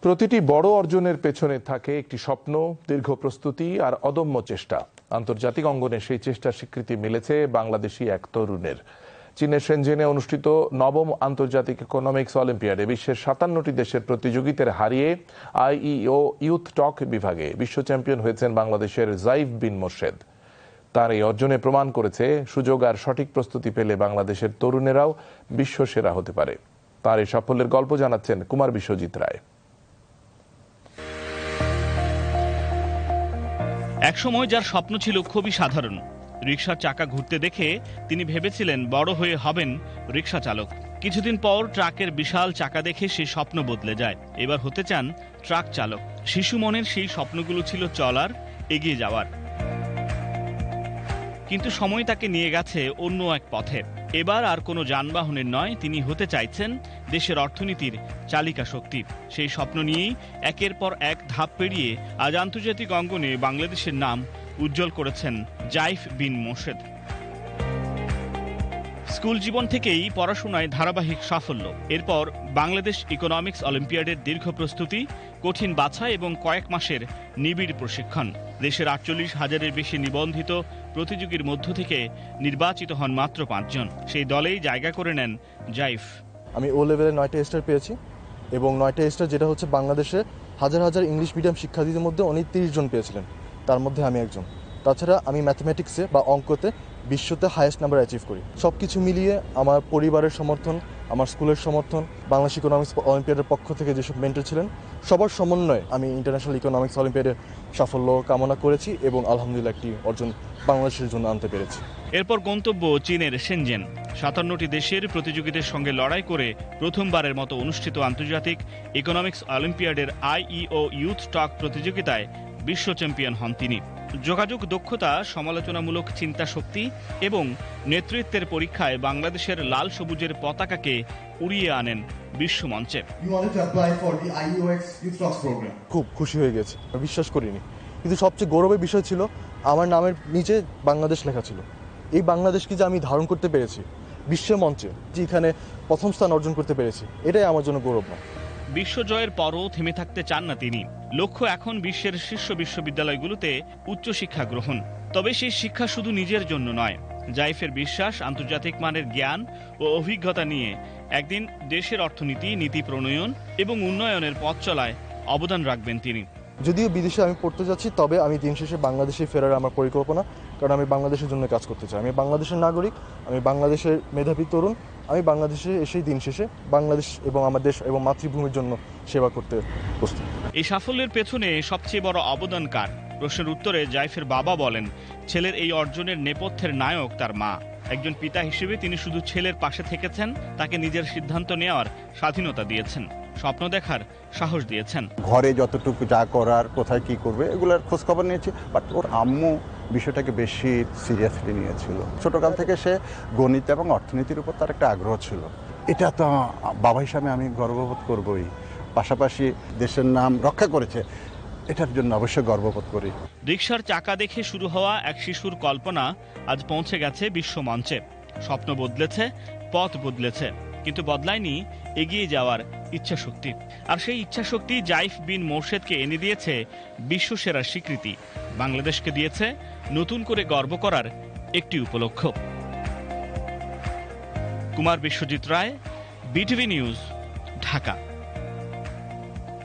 প্রতিটি বড় অর্জনের পেছনে থাকে একটি স্বপ্ন, দীর্ঘ প্রস্তুতি আর অদম্য চেষ্টা। আন্তর্জাতিক অঙ্গনে সেই চেষ্টার স্বীকৃতি মিলেছে বাংলাদেশি এক তরুণের। চীনের শেনজেনে অনুষ্ঠিত নবম আন্তর্জাতিক ইকোনমিক্স অলিম্পিয়াডে বিশ্বের ৫৭টি দেশের প্রতিযোগিতার হারিয়ে আইইও ইউথ টক বিভাগে বিশ্ব চ্যাম্পিয়ন হয়েছেন বাংলাদেশের জাইফ বিন মোর্শেদ। তার এই অর্জনে প্রমাণ করেছে সুযোগ আর সঠিক প্রস্তুতি পেলে বাংলাদেশের তরুণেরাও বিশ্ব সেরা হতে পারে। তার এই সাফল্যের গল্প জানাচ্ছেন কুমার বিশ্বজিৎ রায়। একসময় যার স্বপ্ন ছিল খুবই সাধারণ, রিকশার চাকা ঘুরতে দেখে তিনি ভেবেছিলেন বড় হয়ে হবেন রিকশা চালক। কিছুদিন পর ট্রাকের বিশাল চাকা দেখে সেই স্বপ্ন বদলে যায়। এবার হতে চান ট্রাক চালক। শিশু মনের সেই স্বপ্নগুলো ছিল চলার, এগিয়ে যাওয়ার। কিন্তু সময় তাকে নিয়ে গেছে অন্য এক পথে। এবার আর কোনো যানবাহনের নয়, তিনি হতে চাইছেন দেশের অর্থনীতির চালিকা শক্তি। সেই স্বপ্ন নিয়েই একের পর এক ধাপ পেরিয়ে আজ আন্তর্জাতিক অঙ্গনে বাংলাদেশের নাম উজ্জ্বল করেছেন জাইফ বিন মোর্শেদ। স্কুল জীবন থেকেই পড়াশোনায় ধারাবাহিক সাফল্য। এরপর বাংলাদেশ ইকোনমিক্স অলিম্পিয়াডের দীর্ঘ প্রস্তুতি, কঠিন বাছাই এবং কয়েক মাসের নিবিড় প্রশিক্ষণ। দেশের ৪৮,০০০-এর বেশি নিবন্ধিত প্রতিযোগীর মধ্য থেকে নির্বাচিত হন মাত্র ৫ জন। সেই দলেই জায়গা করে নেন জাইফ। আমি ও লেভেলে ৯টা স্টার পেয়েছি এবং ৯টা স্টার যেটা হচ্ছে বাংলাদেশে হাজার হাজার ইংলিশ মিডিয়াম শিক্ষার্থীদের মধ্যে উনি ৩০ জন পেয়েছিলেন, তার মধ্যে আমি একজন। তাছাড়া আমি ম্যাথমেটিক্সে বা অঙ্কতে বিশ্বতে হাইয়েস্ট নাম্বার অ্যাচিভ করি। সব কিছু মিলিয়ে আমার পরিবারের সমর্থন, আমার স্কুলের সমর্থন, বাংলাদেশ ইকোনমিক্স অলিম্পিয়াডের পক্ষ থেকে যেসব মেন্টর ছিলেন সবার সমন্বয়ে আমি ইন্টারন্যাশনাল ইকোনমিক্স অলিম্পিয়াডে সাফল্য কামনা করেছি এবং আলহামদুলিল্লাহ একটি অর্জন বাংলাদেশের জন্য আনতে পেরেছি। এরপর গন্তব্য চীনের শেনজেন। ৫৭টি দেশের প্রতিযোগীদের সঙ্গে লড়াই করে প্রথমবারের মতো অনুষ্ঠিত আন্তর্জাতিক ইকোনমিক্স অলিম্পিয়াডের আইইও ইউথ টক প্রতিযোগিতায় বিশ্ব চ্যাম্পিয়ন হন তিনি। যোগাযোগ দক্ষতা, সমালোচনামূলক চিন্তা শক্তি এবং নেতৃত্বের পরীক্ষায় বাংলাদেশের লাল সবুজের পতাকাকে উড়িয়ে আনেন বিশ্বমঞ্চে। খুব খুশি হয়ে গেছি, বিশ্বাস করিনি। কিন্তু সবচেয়ে গৌরবের বিষয় ছিল আমার নামের নিচে বাংলাদেশ লেখা ছিল। এই বাংলাদেশকে যে আমি ধারণ করতে পেরেছি বিশ্ব মঞ্চে, যে এখানে প্রথম স্থান অর্জন করতে পেরেছি, এটাই আমার জন্য গৌরব না। বিশ্বজয়ের পরও থেমে থাকতে চান না তিনি। লক্ষ্য এখন বিশ্বের শীর্ষ বিশ্ববিদ্যালয়গুলোতে উচ্চশিক্ষা গ্রহণ। তবে সেই শিক্ষা শুধু নিজের জন্য নয়। জাইফের বিশ্বাস, আন্তর্জাতিক মানের জ্ঞান ও অভিজ্ঞতা নিয়ে একদিন দেশের অর্থনীতি, নীতি প্রণয়ন এবং উন্নয়নের পথ চলায় অবদান রাখবেন তিনি। যদিও বিদেশে আমি পড়তে যাচ্ছি, তবে আমি দিন শেষে বাংলাদেশে ফেরার আমার পরিকল্পনা, কারণ আমি বাংলাদেশের জন্য কাজ করতে চাই। আমি বাংলাদেশের নাগরিক, আমি বাংলাদেশের মেধাবী তরুণ। আমি বাংলাদেশে এসেই দিন শেষে বাংলাদেশ এবং আমার দেশ এবং মাতৃভূমির জন্য সেবা করতে প্রস্তুত। এই সাফল্যের পেছনে সবচেয়ে বড় অবদান কার? প্রশ্নের উত্তরে জাইফের বাবা বলেন, ছেলের এই অর্জনের নেপথ্যের নায়ক তার মা। একজন পিতা হিসেবে তিনি শুধু ছেলের পাশে থেকেছেন, তাকে নিজের সিদ্ধান্ত নেওয়ার স্বাধীনতা দিয়েছেন, স্বপ্ন দেখার সাহস দিয়েছেন। ঘরে যতটুকু যা করার, কোথায় কি করবে এগুলোর খোঁজ খবর নিয়েছি, বাট ওর আম্মু বিষয়টাকে বেশি সিরিয়াসলি নিয়েছিল। ছোটকাল থেকে সে গণিত এবং অর্থনীতির উপর তার একটা আগ্রহ ছিল। এটা তো বাবা হিসাবে আমি গর্ববোধ করবই। পাশাপাশি দেশের নাম রক্ষা করেছে, এটার জন্য অবশ্যই গর্ববোধ করি। রিকশার চাকা দেখে শুরু হওয়া এক শিশুর কল্পনা আজ পৌঁছে গেছে বিশ্ব মঞ্চে। স্বপ্ন বদলেছে, পথ বদলেছে, কিন্তু বদলায়নি এগিয়ে যাওয়ার ইচ্ছা শক্তি। আর সেই ইচ্ছা শক্তি জাইফ বিন মোর্শেদকে এনে দিয়েছে বিশ্বসেরা স্বীকৃতি, বাংলাদেশকে দিয়েছে নতুন করে গর্ব করার একটি উপলক্ষ। কুমার বিশ্বজিৎ রায়, বিটিভি নিউজ, ঢাকা।